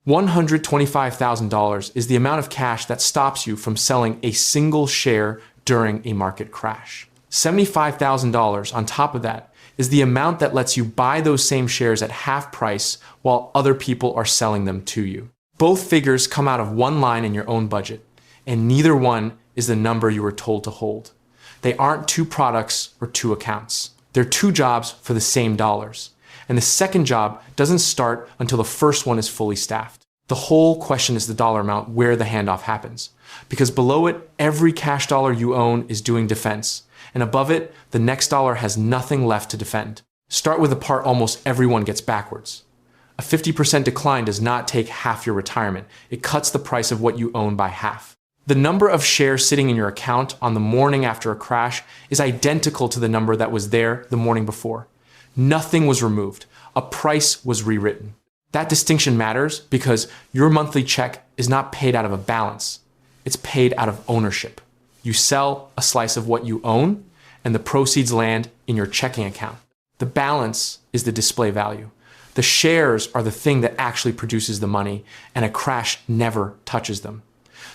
$125,000 is the amount of cash that stops you from selling a single share during a market crash. $75,000 on top of that is the amount that lets you buy those same shares at half price while other people are selling them to you. Both figures come out of one line in your own budget, and neither one is the number you were told to hold. They aren't two products or two accounts. They're two jobs for the same dollars. And the second job doesn't start until the first one is fully staffed. The whole question is the dollar amount where the handoff happens. Because below it, every cash dollar you own is doing defense. And above it, the next dollar has nothing left to defend. Start with the part almost everyone gets backwards. A 50% decline does not take half your retirement. It cuts the price of what you own by half. The number of shares sitting in your account on the morning after a crash is identical to the number that was there the morning before. Nothing was removed. A price was rewritten. That distinction matters because your monthly check is not paid out of a balance. It's paid out of ownership. You sell a slice of what you own, and the proceeds land in your checking account. The balance is the display value. The shares are the thing that actually produces the money, and a crash never touches them.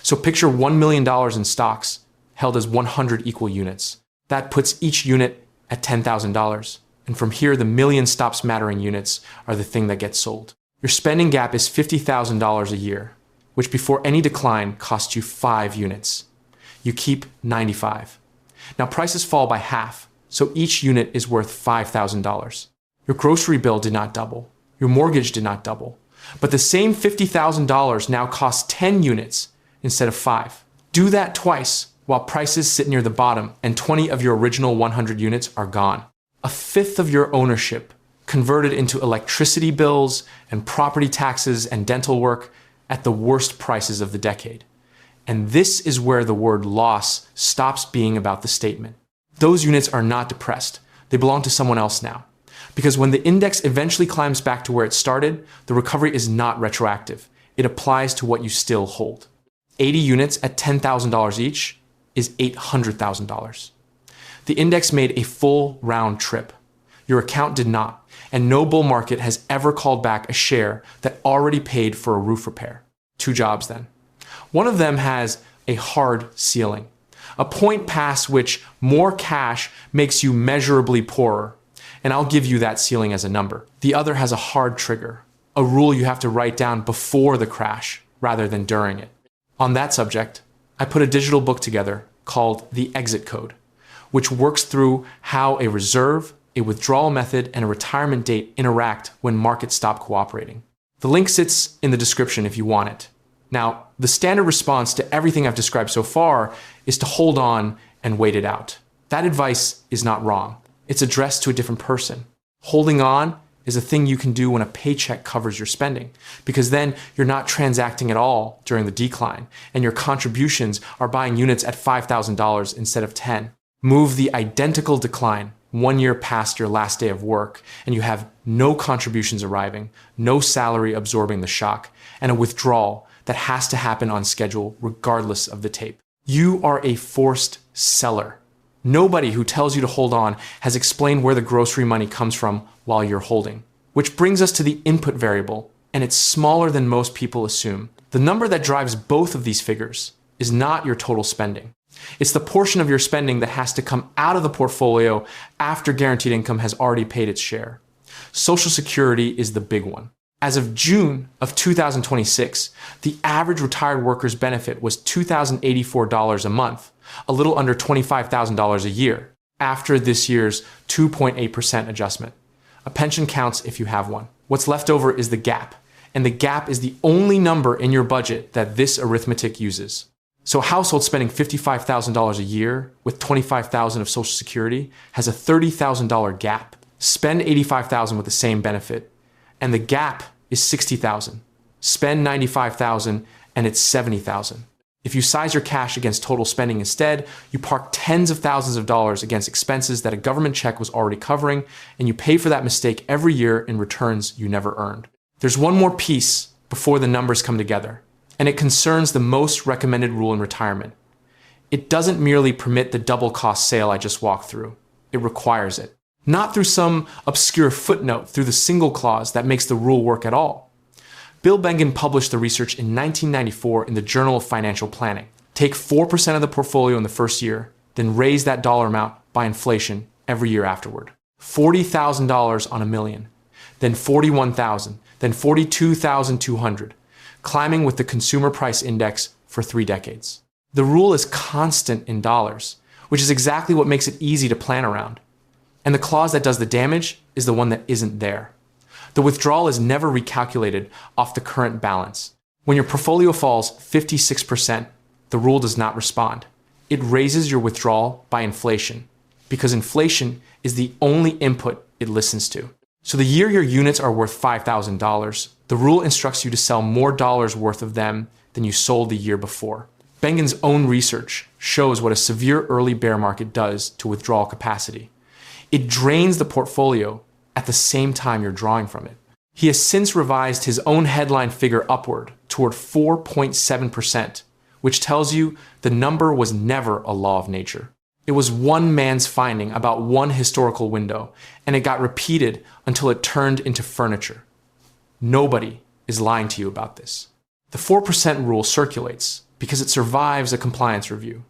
So picture $1 million in stocks held as 100 equal units. That puts each unit at $10,000. And from here, the million stops mattering units are the thing that gets sold. Your spending gap is $50,000 a year, which before any decline costs you 5 units. You keep 95. Now prices fall by half, so each unit is worth $5,000. Your grocery bill did not double. Your mortgage did not double. But the same $50,000 now costs 10 units instead of 5. Do that twice while prices sit near the bottom and 20 of your original 100 units are gone. A fifth of your ownership converted into electricity bills and property taxes and dental work at the worst prices of the decade. And this is where the word loss stops being about the statement. Those units are not depressed. They belong to someone else now. Because when the index eventually climbs back to where it started, the recovery is not retroactive. It applies to what you still hold. 80 units at $10,000 each is $800,000. The index made a full round trip. Your account did not, and no bull market has ever called back a share that already paid for a roof repair. 2 jobs then. One of them has a hard ceiling, a point past which more cash makes you measurably poorer, and I'll give you that ceiling as a number. The other has a hard trigger, a rule you have to write down before the crash rather than during it. On that subject, I put a digital book together called The Exit Code, which works through how a reserve, a withdrawal method, and a retirement date interact when markets stop cooperating. The link sits in the description if you want it. Now, the standard response to everything I've described so far is to hold on and wait it out. That advice is not wrong. It's addressed to a different person. Holding on is a thing you can do when a paycheck covers your spending, because then you're not transacting at all during the decline, and your contributions are buying units at $5,000 instead of 10. Move the identical decline 1 year past your last day of work, and you have no contributions arriving, no salary absorbing the shock, and a withdrawal that has to happen on schedule regardless of the tape. You are a forced seller. Nobody who tells you to hold on has explained where the grocery money comes from while you're holding. Which brings us to the input variable, and it's smaller than most people assume. The number that drives both of these figures is not your total spending. It's the portion of your spending that has to come out of the portfolio after guaranteed income has already paid its share. Social Security is the big one. As of June of 2026, the average retired worker's benefit was $2,084 a month, a little under $25,000 a year, after this year's 2.8% adjustment. A pension counts if you have one. What's left over is the gap, and the gap is the only number in your budget that this arithmetic uses. So a household spending $55,000 a year with $25,000 of Social Security has a $30,000 gap. Spend $85,000 with the same benefit, and the gap is $60,000. Spend $95,000 and it's $70,000. If you size your cash against total spending instead, you park tens of thousands of dollars against expenses that a government check was already covering, and you pay for that mistake every year in returns you never earned. There's one more piece before the numbers come together, and it concerns the most recommended rule in retirement. It doesn't merely permit the double cost sale I just walked through. It requires it. Not through some obscure footnote through the single clause that makes the rule work at all. Bill Bengen published the research in 1994 in the Journal of Financial Planning. Take 4% of the portfolio in the first year, then raise that dollar amount by inflation every year afterward. $40,000 on $1 million, then $41,000, then $42,200, climbing with the consumer price index for 3 decades. The rule is constant in dollars, which is exactly what makes it easy to plan around. And the clause that does the damage is the one that isn't there. The withdrawal is never recalculated off the current balance. When your portfolio falls 56%, the rule does not respond. It raises your withdrawal by inflation, because inflation is the only input it listens to. So the year your units are worth $5,000, the rule instructs you to sell more dollars worth of them than you sold the year before. Bengen's own research shows what a severe early bear market does to withdrawal capacity. It drains the portfolio at the same time you're drawing from it. He has since revised his own headline figure upward toward 4.7%, which tells you the number was never a law of nature. It was one man's finding about one historical window, and it got repeated until it turned into furniture. Nobody is lying to you about this. The 4% rule circulates because it survives a compliance review.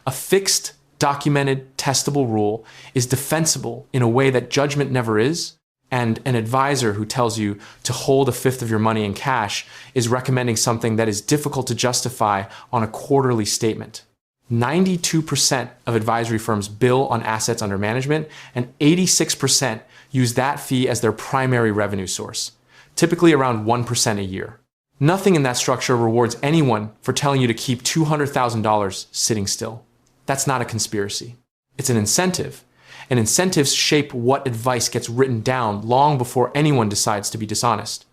A fixed, documented, testable rule is defensible in a way that judgment never is, and an advisor who tells you to hold 1/5 of your money in cash is recommending something that is difficult to justify on a quarterly statement. 92% of advisory firms bill on assets under management, and 86% use that fee as their primary revenue source, typically around 1% a year. Nothing in that structure rewards anyone for telling you to keep $200,000 sitting still. That's not a conspiracy. It's an incentive, and incentives shape what advice gets written down long before anyone decides to be dishonest.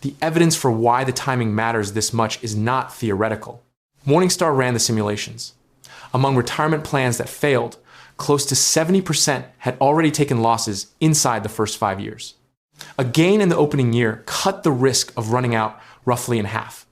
The evidence for why the timing matters this much is not theoretical. Morningstar ran the simulations. Among retirement plans that failed, close to 70% had already taken losses inside the first 5 years. A gain in the opening year cut the risk of running out roughly in half.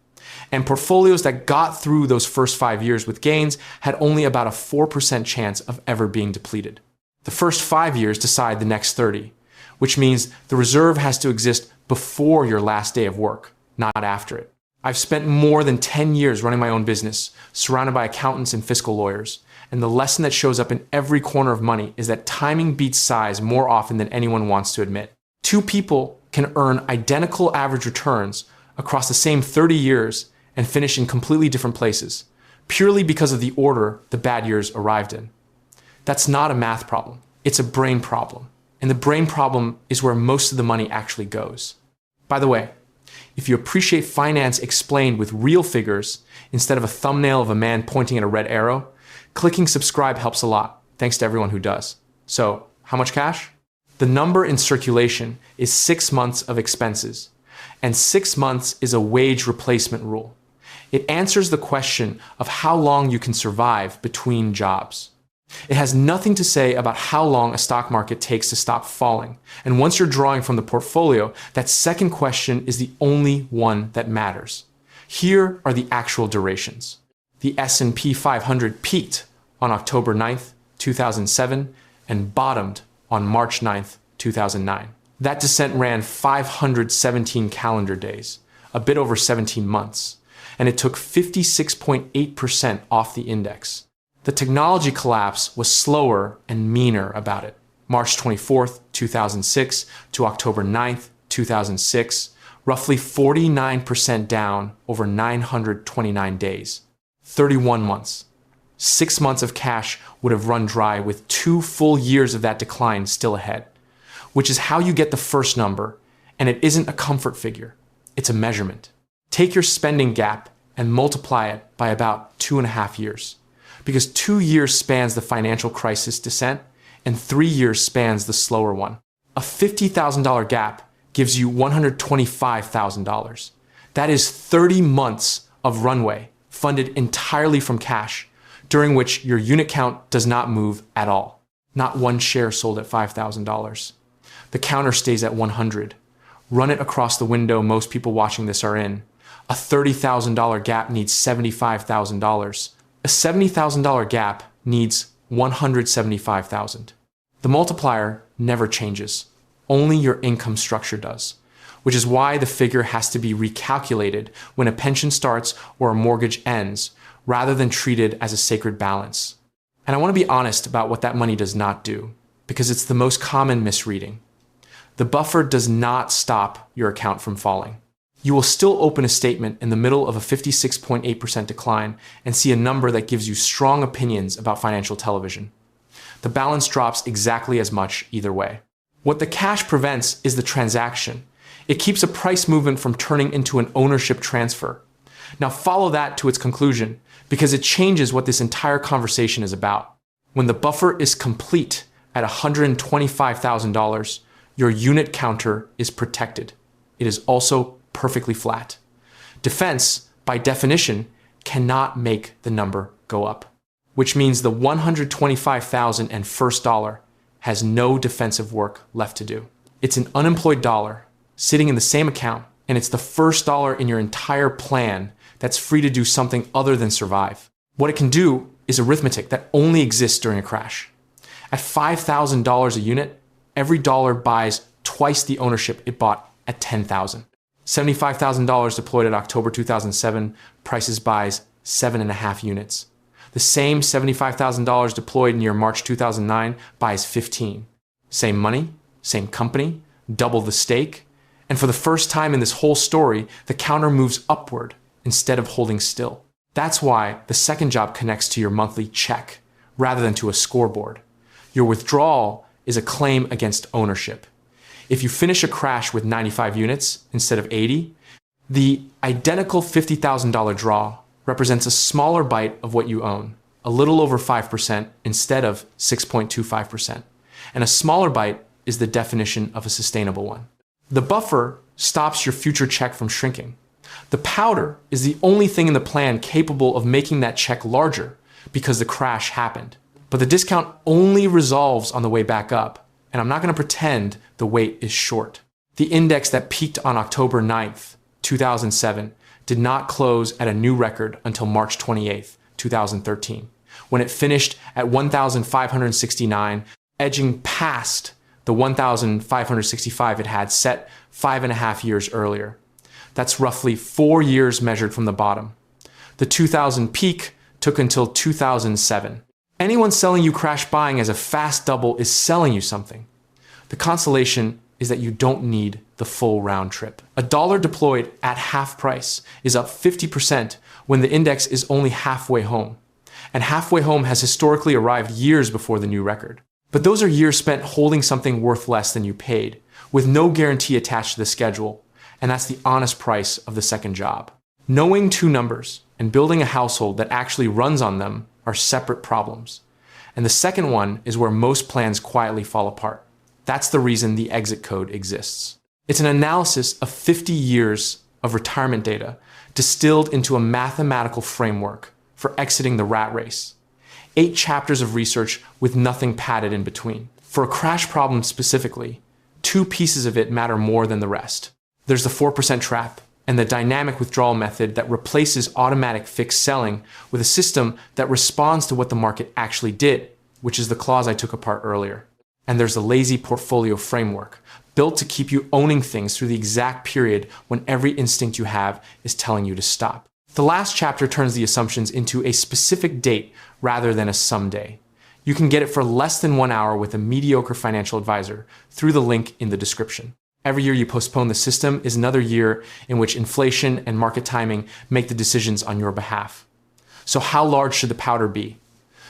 And portfolios that got through those first 5 years with gains had only about a 4% chance of ever being depleted. The first 5 years decide the next 30, which means the reserve has to exist before your last day of work, not after it. I've spent more than 10 years running my own business, surrounded by accountants and fiscal lawyers, and the lesson that shows up in every corner of money is that timing beats size more often than anyone wants to admit. 2 people can earn identical average returns across the same 30 years and finish in completely different places, purely because of the order the bad years arrived in. That's not a math problem. It's a brain problem. And the brain problem is where most of the money actually goes. By the way, if you appreciate finance explained with real figures instead of a thumbnail of a man pointing at a red arrow, clicking subscribe helps a lot, thanks to everyone who does. So, how much cash? The number in circulation is 6 months of expenses, and 6 months is a wage replacement rule. It answers the question of how long you can survive between jobs. It has nothing to say about how long a stock market takes to stop falling. And once you're drawing from the portfolio, that second question is the only one that matters. Here are the actual durations. The S&P 500 peaked on October 9th, 2007, and bottomed on March 9th, 2009. That descent ran 517 calendar days, a bit over 17 months, and it took 56.8% off the index. The technology collapse was slower and meaner about it. March 24th, 2006 to October 9th, 2006, roughly 49% down over 929 days. 31 months. 6 months of cash would have run dry with 2 full years of that decline still ahead, which is how you get the first number, and it isn't a comfort figure. It's a measurement. Take your spending gap and multiply it by about 2.5 years. Because 2 years spans the financial crisis descent, and 3 years spans the slower one. A $50,000 gap gives you $125,000. That is 30 months of runway, funded entirely from cash, during which your unit count does not move at all. Not one share sold at $5,000. The counter stays at 100. Run it across the window most people watching this are in. A $30,000 gap needs $75,000. A $70,000 gap needs $175,000. The multiplier never changes. Only your income structure does, which is why the figure has to be recalculated when a pension starts or a mortgage ends, rather than treated as a sacred balance. And I want to be honest about what that money does not do, because it's the most common misreading. The buffer does not stop your account from falling. You will still open a statement in the middle of a 56.8% decline and see a number that gives you strong opinions about financial television. The balance drops exactly as much either way. What the cash prevents is the transaction. It keeps a price movement from turning into an ownership transfer. Now follow that to its conclusion, because it changes what this entire conversation is about. When the buffer is complete at $125,000, your unit counter is protected. It is also perfectly flat. Defense, by definition, cannot make the number go up, which means the $125,000 and first dollar has no defensive work left to do. It's an unemployed dollar sitting in the same account, and it's the first dollar in your entire plan that's free to do something other than survive. What it can do is arithmetic that only exists during a crash. At $5,000 a unit, every dollar buys twice the ownership it bought at $10,000. $75,000 deployed at October 2007, prices buys 7.5 units. The same $75,000 deployed near March 2009 buys 15. Same money, same company, double the stake, and for the first time in this whole story, the counter moves upward instead of holding still. That's why the second job connects to your monthly check rather than to a scoreboard. Your withdrawal is a claim against ownership. If you finish a crash with 95 units instead of 80, the identical $50,000 draw represents a smaller bite of what you own, a little over 5% instead of 6.25%. And a smaller bite is the definition of a sustainable one. The buffer stops your future check from shrinking. The powder is the only thing in the plan capable of making that check larger because the crash happened. But the discount only resolves on the way back up, and I'm not going to pretend the wait is short. The index that peaked on October 9th, 2007, did not close at a new record until March 28th, 2013, when it finished at 1,569, edging past the 1,565 it had set 5.5 years earlier. That's roughly 4 years measured from the bottom. The 2000 peak took until 2007. Anyone selling you crash buying as a fast double is selling you something. The consolation is that you don't need the full round trip. A dollar deployed at half price is up 50% when the index is only halfway home. And halfway home has historically arrived years before the new record. But those are years spent holding something worth less than you paid, with no guarantee attached to the schedule. And that's the honest price of the second job. Knowing two numbers and building a household that actually runs on them are separate problems. And the second one is where most plans quietly fall apart. That's the reason the exit code exists. It's an analysis of 50 years of retirement data distilled into a mathematical framework for exiting the rat race. 8 chapters of research with nothing padded in between. For a crash problem specifically, 2 pieces of it matter more than the rest. There's the 4% trap and the dynamic withdrawal method that replaces automatic fixed selling with a system that responds to what the market actually did, which is the clause I took apart earlier. And there's the lazy portfolio framework, built to keep you owning things through the exact period when every instinct you have is telling you to stop. The last chapter turns the assumptions into a specific date rather than a someday. You can get it for less than 1 hour with a mediocre financial advisor through the link in the description. Every year you postpone the system is another year in which inflation and market timing make the decisions on your behalf. So how large should the powder be?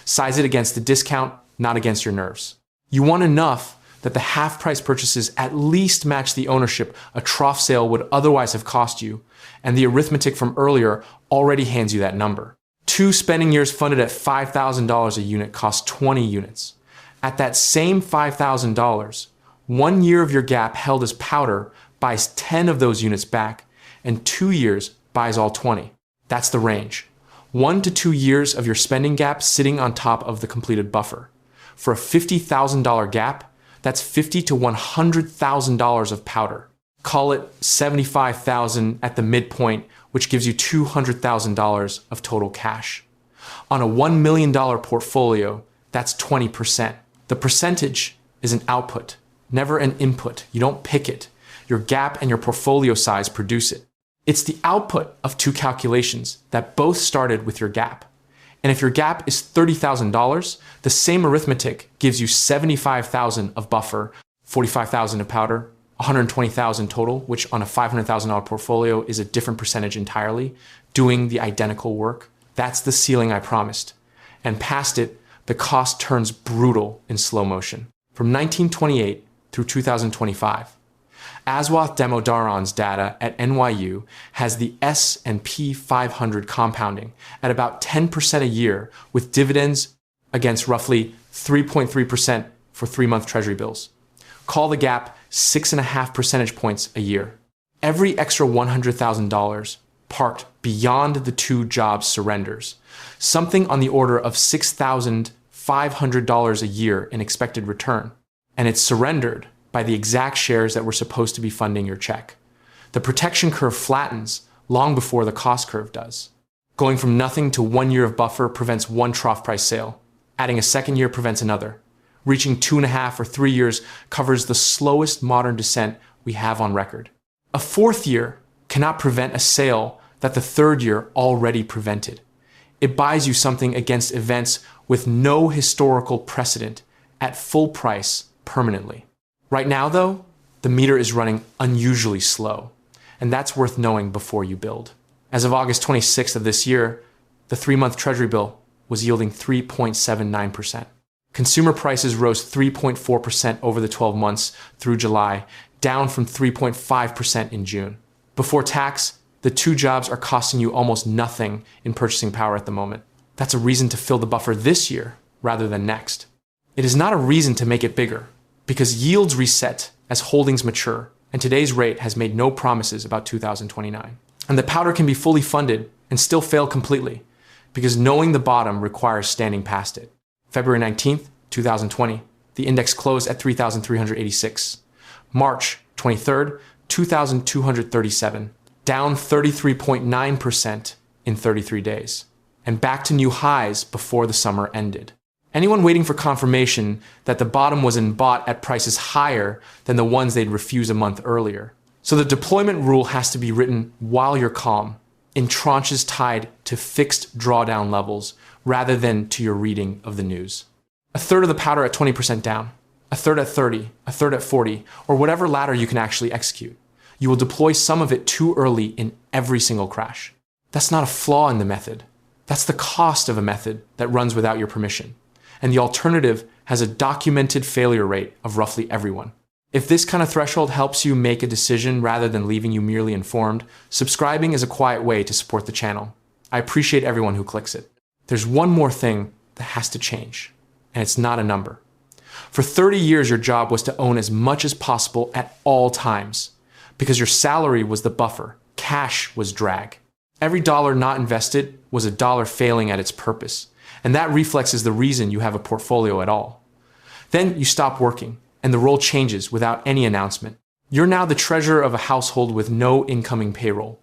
Size it against the discount, not against your nerves. You want enough that the half-price purchases at least match the ownership a trough sale would otherwise have cost you, and the arithmetic from earlier already hands you that number. 2 spending years funded at $5,000 a unit cost 20 units. At that same $5,000, 1 year of your gap held as powder buys 10 of those units back, and 2 years buys all 20. That's the range. 1 to 2 years of your spending gap sitting on top of the completed buffer. For a $50,000 gap, that's $50,000 to $100,000 of powder. Call it $75,000 at the midpoint, which gives you $200,000 of total cash. On a $1 million portfolio, that's 20%. The percentage is an output, never an input. You don't pick it. Your gap and your portfolio size produce it. It's the output of two calculations that both started with your gap. And if your gap is $30,000, the same arithmetic gives you $75,000 of buffer, $45,000 of powder, $120,000 total, which on a $500,000 portfolio is a different percentage entirely, doing the identical work. That's the ceiling I promised. And past it, the cost turns brutal in slow motion. From 1928 through 2025, Aswath Damodaran's data at NYU has the S&P 500 compounding at about 10% a year with dividends against roughly 3.3% for 3-month treasury bills. Call the gap 6.5 percentage points a year. Every extra $100,000 parked beyond the two jobs surrenders, something on the order of $6,500 a year in expected return, and it's surrendered by the exact shares that were supposed to be funding your check. The protection curve flattens long before the cost curve does. Going from nothing to 1 year of buffer prevents one trough price sale. Adding a second year prevents another. Reaching 2.5 or 3 years covers the slowest modern descent we have on record. A fourth year cannot prevent a sale that the third year already prevented. It buys you something against events with no historical precedent at full price permanently. Right now, though, the meter is running unusually slow, and that's worth knowing before you build. As of August 26th of this year, the 3-month treasury bill was yielding 3.79%. Consumer prices rose 3.4% over the 12 months through July, down from 3.5% in June. Before tax, the two jobs are costing you almost nothing in purchasing power at the moment. That's a reason to fill the buffer this year rather than next. It is not a reason to make it bigger, because yields reset as holdings mature, and today's rate has made no promises about 2029. And the powder can be fully funded and still fail completely, because knowing the bottom requires standing past it. February 19th, 2020, the index closed at 3,386. March 23rd, 2,237, down 33.9% in 33 days, and back to new highs before the summer ended. Anyone waiting for confirmation that the bottom was bought at prices higher than the ones they'd refuse a month earlier. So the deployment rule has to be written while you're calm, in tranches tied to fixed drawdown levels rather than to your reading of the news. A third of the powder at 20% down, a third at 30, a third at 40, or whatever ladder you can actually execute. You will deploy some of it too early in every single crash. That's not a flaw in the method. That's the cost of a method that runs without your permission. And the alternative has a documented failure rate of roughly everyone. If this kind of threshold helps you make a decision rather than leaving you merely informed, subscribing is a quiet way to support the channel. I appreciate everyone who clicks it. There's one more thing that has to change, and it's not a number. For 30 years, your job was to own as much as possible at all times, because your salary was the buffer, cash was drag. Every dollar not invested was a dollar failing at its purpose. And that reflex is the reason you have a portfolio at all. Then you stop working, and the role changes without any announcement. You're now the treasurer of a household with no incoming payroll.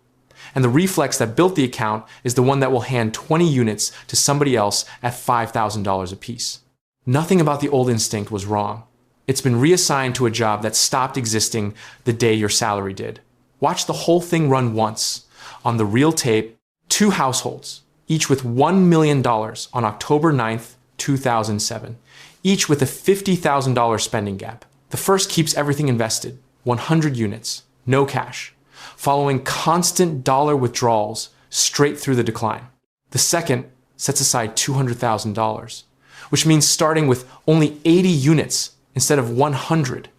And the reflex that built the account is the one that will hand 20 units to somebody else at $5,000 apiece. Nothing about the old instinct was wrong. It's been reassigned to a job that stopped existing the day your salary did. Watch the whole thing run once, on the real tape, 2 households, each with $1 million on October 9th, 2007, each with a $50,000 spending gap. The first keeps everything invested, 100 units, no cash, following constant dollar withdrawals straight through the decline. The second sets aside $200,000, which means starting with only 80 units instead of 100,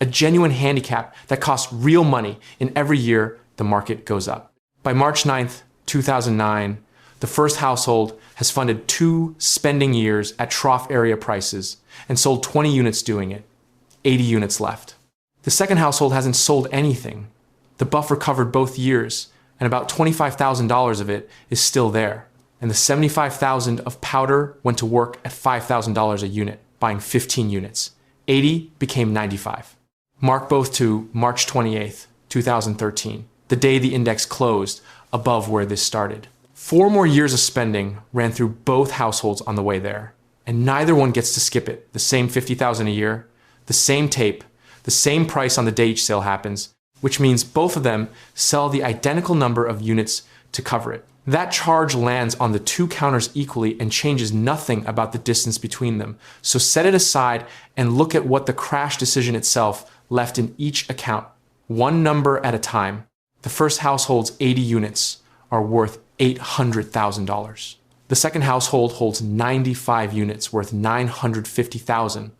a genuine handicap that costs real money in every year the market goes up. By March 9th, 2009, the first household has funded 2 spending years at trough area prices and sold 20 units doing it, 80 units left. The second household hasn't sold anything. The buffer covered both years, and about $25,000 of it is still there. And the $75,000 of powder went to work at $5,000 a unit, buying 15 units. 80 became 95. Mark both to March 28th, 2013, the day the index closed above where this started. 4 more years of spending ran through both households on the way there, and neither one gets to skip it. The same $50,000 a year, the same tape, the same price on the day each sale happens, which means both of them sell the identical number of units to cover it. That charge lands on the two counters equally and changes nothing about the distance between them. So set it aside and look at what the crash decision itself left in each account, one number at a time. The first household's 80 units are worth $800,000. The second household holds 95 units worth $950,000,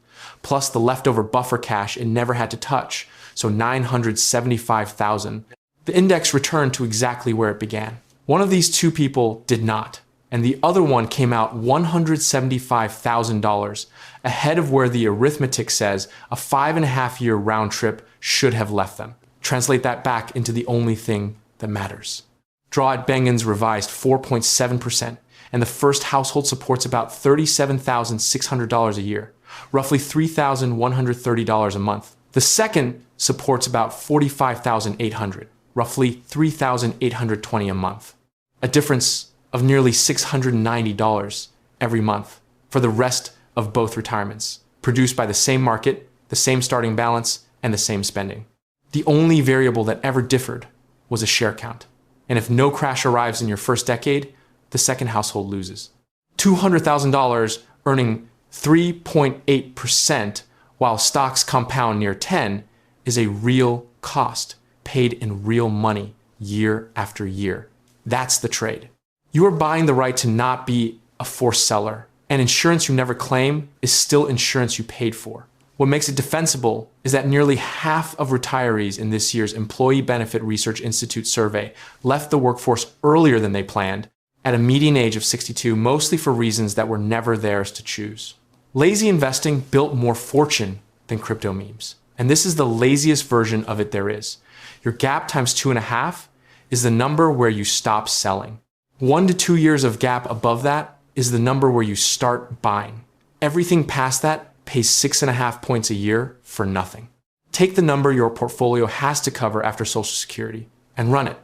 plus the leftover buffer cash it never had to touch, so $975,000. The index returned to exactly where it began. One of these two people did not, and the other one came out $175,000 ahead of where the arithmetic says a 5.5-year round trip should have left them. Translate that back into the only thing that matters. Draw at Bengen's revised 4.7%, and the first household supports about $37,600 a year, roughly $3,130 a month. The second supports about $45,800, roughly $3,820 a month. A difference of nearly $690 every month for the rest of both retirements, produced by the same market, the same starting balance, and the same spending. The only variable that ever differed was a share count. And if no crash arrives in your first decade, the second household loses. $200,000 earning 3.8% while stocks compound near 10 is a real cost paid in real money year after year. That's the trade. You are buying the right to not be a forced seller, and insurance you never claim is still insurance you paid for. What makes it defensible is that nearly half of retirees in this year's Employee Benefit Research Institute survey left the workforce earlier than they planned, at a median age of 62, mostly for reasons that were never theirs to choose. Lazy investing built more fortune than crypto memes, and this is the laziest version of it there is. Your gap times 2.5 is the number where you stop selling. 1 to 2 years of gap above that is the number where you start buying. Everything past that pays 6.5 points a year for nothing. Take the number your portfolio has to cover after Social Security and run it.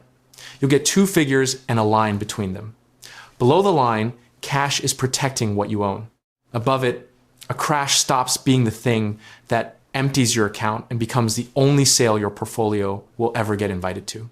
You'll get two figures and a line between them. Below the line, cash is protecting what you own. Above it, a crash stops being the thing that empties your account and becomes the only sale your portfolio will ever get invited to.